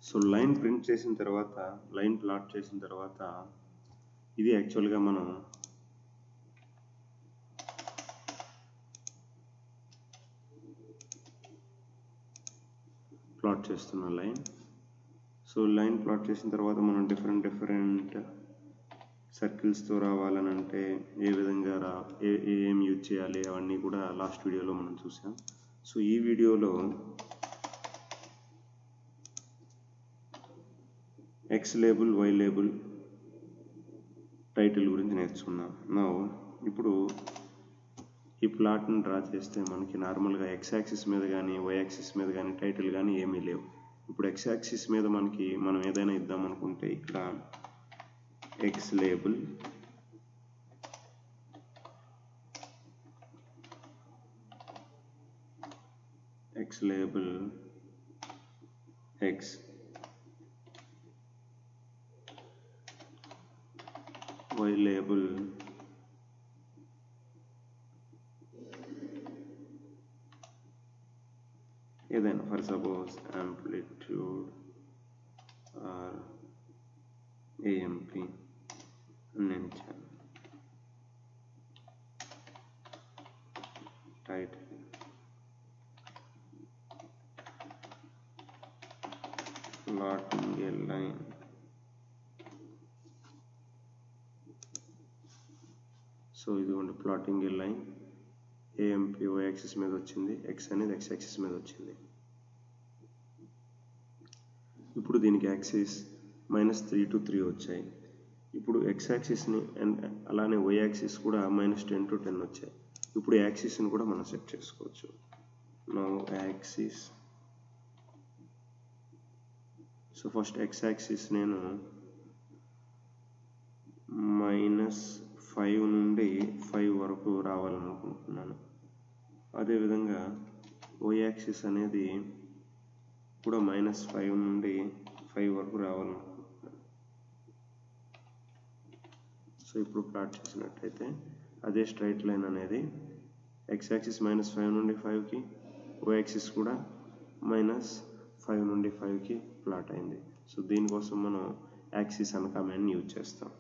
So line print చేసిన తర్వాత, line plot చేసిన తర్వాత ఇది యాక్చువల్గా మనం ప్లాట్ చేస్తున్న లైన్. సో లైన్ ప్లాట్ చేసిన తర్వాత మనం డిఫరెంట్ సర్కిల్స్తో రావాలని అంటే ఏ విధంగా ఏం యూజ్ చేయాలి అవన్నీ కూడా లాస్ట్ వీడియోలో మనం చూసాం. సో ఈ వీడియోలో X label, Y label, title గురించి నేర్చుకున్నాం. ఇప్పుడు ఈ ప్లాట్ని డ్రా చేస్తే మనకి నార్మల్గా ఎక్స్ యాక్సిస్ మీద కానీ వై యాక్సిస్ మీద కానీ టైటిల్ కానీ ఏమీ లేవు. ఇప్పుడు ఎక్స్ యాక్సిస్ మీద మనం ఏదైనా ఇద్దాం అనుకుంటే ఇక్కడ X label, X, Y label ఏదైనా, for suppose amplitude or AMP నేను ఇచ్చాను. Title plotting a line, so ఇదిగోండి plotting a line, AMP Y axis మీద వచ్చింది, ఎక్స్ అనేది ఎక్స్ యాక్సిస్ మీద వచ్చింది. ఇప్పుడు దీనికి యాక్సిస్ -3 to 3 వచ్చాయి. ఇప్పుడు ఎక్స్ యాక్సిస్ని అండ్ అలానే వై యాక్సిస్ కూడా -10 to 10 వచ్చాయి. ఇప్పుడు యాక్సిస్ని కూడా మనం సెట్ చేసుకోవచ్చు. Axis, so first X axis నేను -5 నుండి 5 వరకు రావాలనుకుంటున్నాను. అదేవిధంగా వై యాక్సిస్ అనేది కూడా -5 నుండి 5 వరకు రావాలనుకుంటున్నాను. సో ఇప్పుడు ప్లాట్ చేసినట్టయితే అదే స్ట్రైట్ లైన్ అనేది ఎక్స్ యాక్సిస్ -5 నుండి 5కి, వై యాక్సిస్ కూడా -5 నుండి 5కి ప్లాట్ అయింది. సో దీనికోసం మనం యాక్సిస్ అన్న కమాండ్ని యూజ్ చేస్తాం.